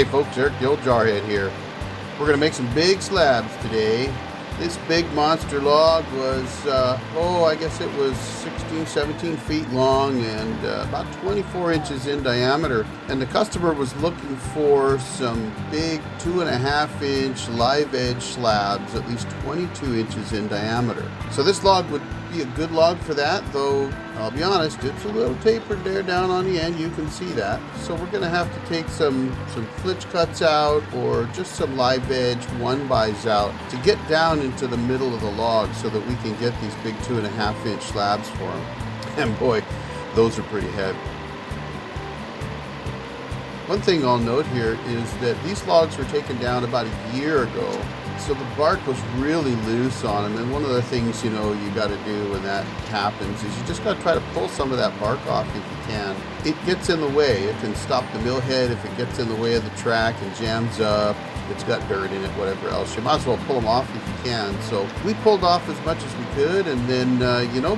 Hey folks, Eric the old jarhead here. We're going to make some big slabs today. This big monster log was, I guess it was 16, 17 feet long and about 24 inches in diameter. And the customer was looking for some big 2.5 inch live edge slabs, at least 22 inches in diameter. So this log would be a good log for that, though I'll be honest, it's a little tapered there down on the end. You can see that. So we're going to have to take some flitch cuts out or just some live edge 1-bys out to get down into the middle of the log so that we can get these big 2.5 inch slabs for them. And boy, those are pretty heavy. One thing I'll note here is that these logs were taken down about a year ago. So the bark was really loose on them, and one of the things you got to do when that happens is you just got to try to pull some of that bark off if you can. It gets in the way. It can stop the mill head if it gets in the way of the track and jams up. It's got dirt in it, whatever else. You might as well pull them off if you can. So we pulled off as much as we could, and then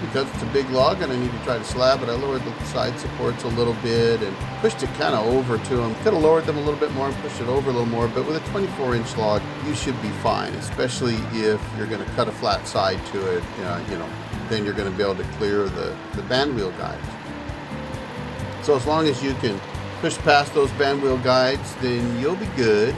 because it's a big log and I need to try to slab it, I lowered the side supports a little bit and pushed it kind of over to them. Could have lowered them a little bit more and pushed it over a little more, but with a 24-inch log, you should be fine, especially if you're going to cut a flat side to it. Then you're going to be able to clear the band wheel guides. So as long as you can push past those band wheel guides, then you'll be good.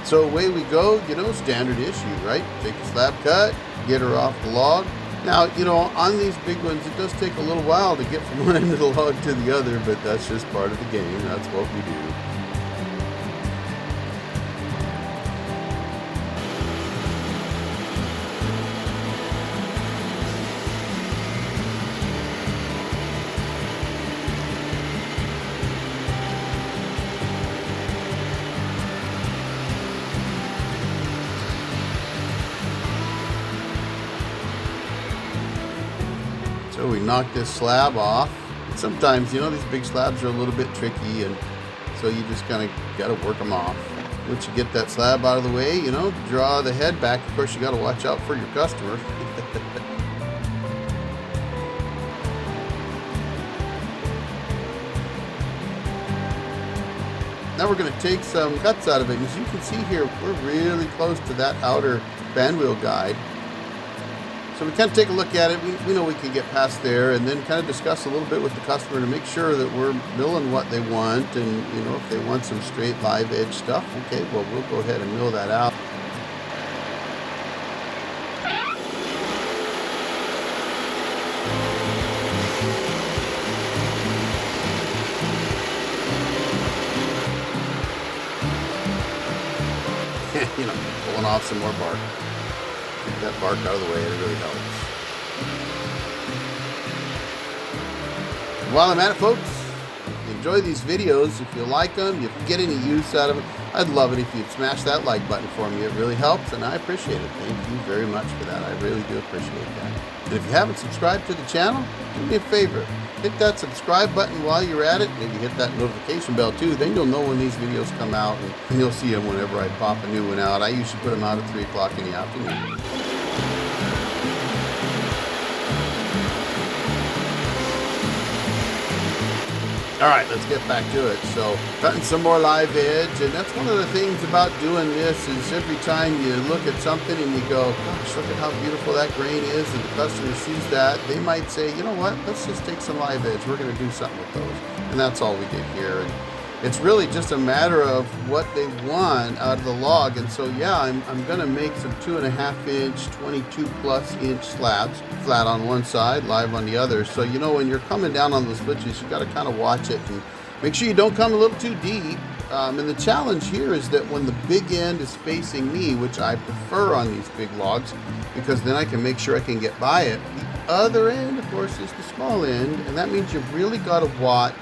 So away we go, standard issue, right? Take a slab cut, get her off the log. Now, on these big ones, it does take a little while to get from one end of the log to the other, but that's just part of the game. That's what we do. So we knock this slab off. Sometimes, these big slabs are a little bit tricky, and so you just kind of got to work them off. Once you get that slab out of the way, draw the head back. Of course, you got to watch out for your customer. Now we're going to take some cuts out of it. As you can see here, we're really close to that outer band wheel guide. So we kind of take a look at it. We know we can get past there, and then kind of discuss a little bit with the customer to make sure that we're milling what they want. And if they want some straight live edge stuff, okay, well, we'll go ahead and mill that out. Pulling off some more bark. Get that bark out of the way, it really helps. And while I'm at it, folks, if you enjoy these videos, if you like them, if you get any use out of them, I'd love it if you'd smash that like button for me. It really helps, and I appreciate it. Thank you very much for that. I really do appreciate that. And if you haven't subscribed to the channel, do me a favor. Hit that subscribe button while you're at it. Maybe hit that notification bell too. Then you'll know when these videos come out, and you'll see them whenever I pop a new one out. I usually put them out at 3 o'clock in the afternoon. All right, let's get back to it. So cutting some more live edge, and that's one of the things about doing this is every time you look at something and you go, gosh, look at how beautiful that grain is, and the customer sees that, they might say, you know what, let's just take some live edge. We're going to do something with those. And that's all we did here. And it's really just a matter of what they want out of the log. And so, yeah, I'm going to make some 2.5 inch, 22+ inch slabs, flat on one side, live on the other. So, when you're coming down on those flitches, you got to kind of watch it and make sure you don't come a little too deep. And the challenge here is that when the big end is facing me, which I prefer on these big logs, because then I can make sure I can get by it. The other end, of course, is the small end, and that means you've really got to watch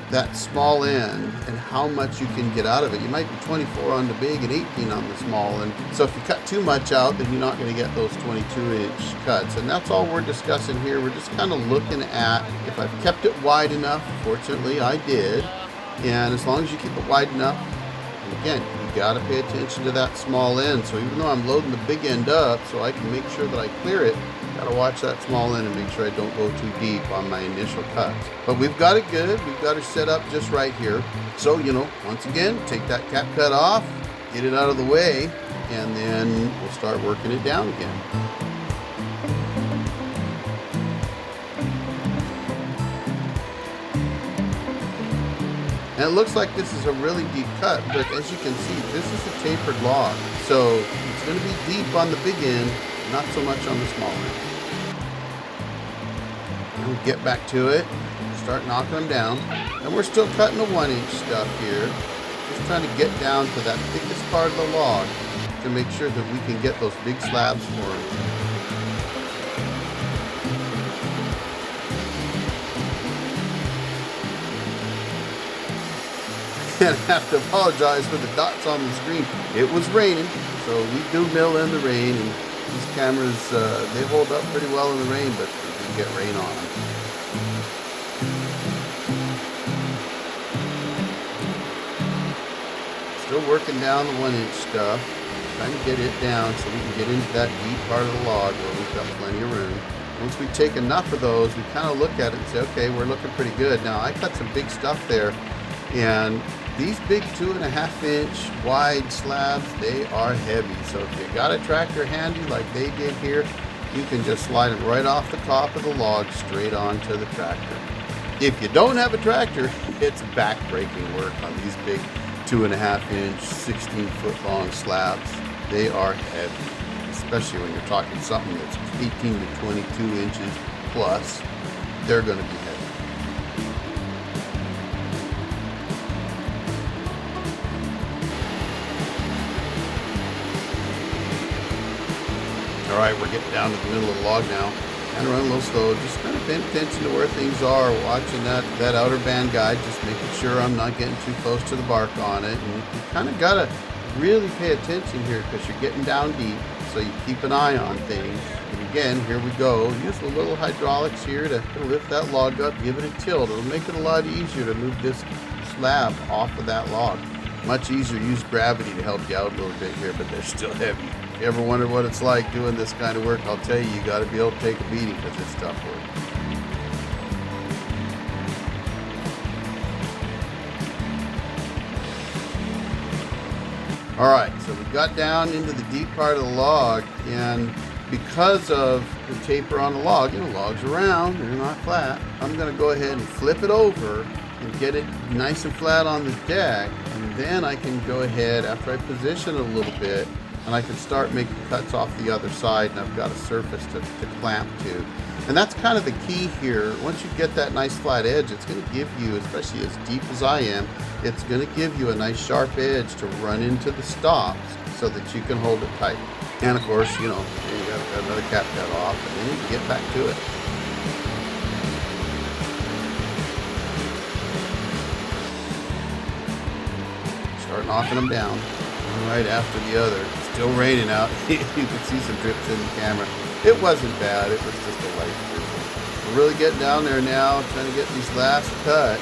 that small end and how much you can get out of it. You might be 24 on the big and 18 on the small, and so if you cut too much out, then you're not going to get those 22-inch cuts. And that's all we're discussing here. We're just kind of looking at if I've kept it wide enough. Fortunately, I did. And as long as you keep it wide enough, and again, you you gotta pay attention to that small end. So even though I'm loading the big end up so I can make sure that I clear it, gotta watch that small end and make sure I don't go too deep on my initial cuts. But we've got it good. We've got it set up just right here. So, once again, take that cap cut off, get it out of the way, and then we'll start working it down again. And it looks like this is a really deep cut, but as you can see, this is a tapered log. So it's going to be deep on the big end, not so much on the small end. And we get back to it, start knocking them down. And we're still cutting the 1-inch stuff here. Just trying to get down to that thickest part of the log to make sure that we can get those big slabs formed. And I have to apologize for the dots on the screen. It was raining, so we do mill in the rain, and these cameras, they hold up pretty well in the rain, but they do get rain on them. Still working down the 1-inch stuff, trying to get it down so we can get into that deep part of the log where we've got plenty of room. Once we take enough of those, we kind of look at it and say, okay, we're looking pretty good. Now, I cut some big stuff there, and these big 2.5-inch wide slabs, they are heavy. So if you got a tractor handy like they did here, you can just slide it right off the top of the log straight onto the tractor. If you don't have a tractor, it's back-breaking work on these big 2.5-inch, 16-foot long slabs. They are heavy, especially when you're talking something that's 18 to 22 inches plus. They're going to be heavy. All right, we're getting down to the middle of the log now. Kind of run a little slow, just kind of paying attention to where things are, watching that outer band guide, just making sure I'm not getting too close to the bark on it. And you kind of got to really pay attention here because you're getting down deep, so you keep an eye on things. And again, here we go. Use a little hydraulics here to lift that log up, give it a tilt. It'll make it a lot easier to move this slab off of that log. Much easier to use gravity to help you out a little bit here, but they're still heavy. If you ever wonder what it's like doing this kind of work, I'll tell you, you got to be able to take a beating because it's tough work. All right, so we got down into the deep part of the log, and because of the taper on the log, logs are round, they're not flat. I'm going to go ahead and flip it over and get it nice and flat on the deck, and then I can go ahead, after I position it a little bit, and I can start making cuts off the other side, and I've got a surface to clamp to. And that's kind of the key here. Once you get that nice flat edge, it's going to give you, especially as deep as I am, it's going to give you a nice sharp edge to run into the stops so that you can hold it tight. And of course, you got another cap cut off, and then you can get back to it. Start knocking them down, one right after the other. It's still raining out. You can see some drips in the camera. It wasn't bad, it was just a light drizzle. We're really getting down there now, trying to get these last cut.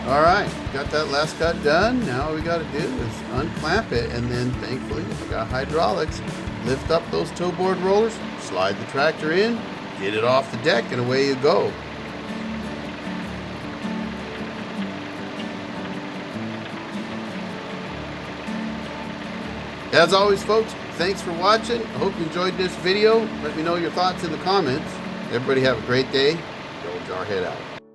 All right, got that last cut done. Now all we got to do is unclamp it, and then thankfully I got hydraulics. Lift up those toe board rollers, slide the tractor in, get it off the deck, and away you go. As always, folks, thanks for watching. I hope you enjoyed this video. Let me know your thoughts in the comments. Everybody have a great day. Go Jarhead out.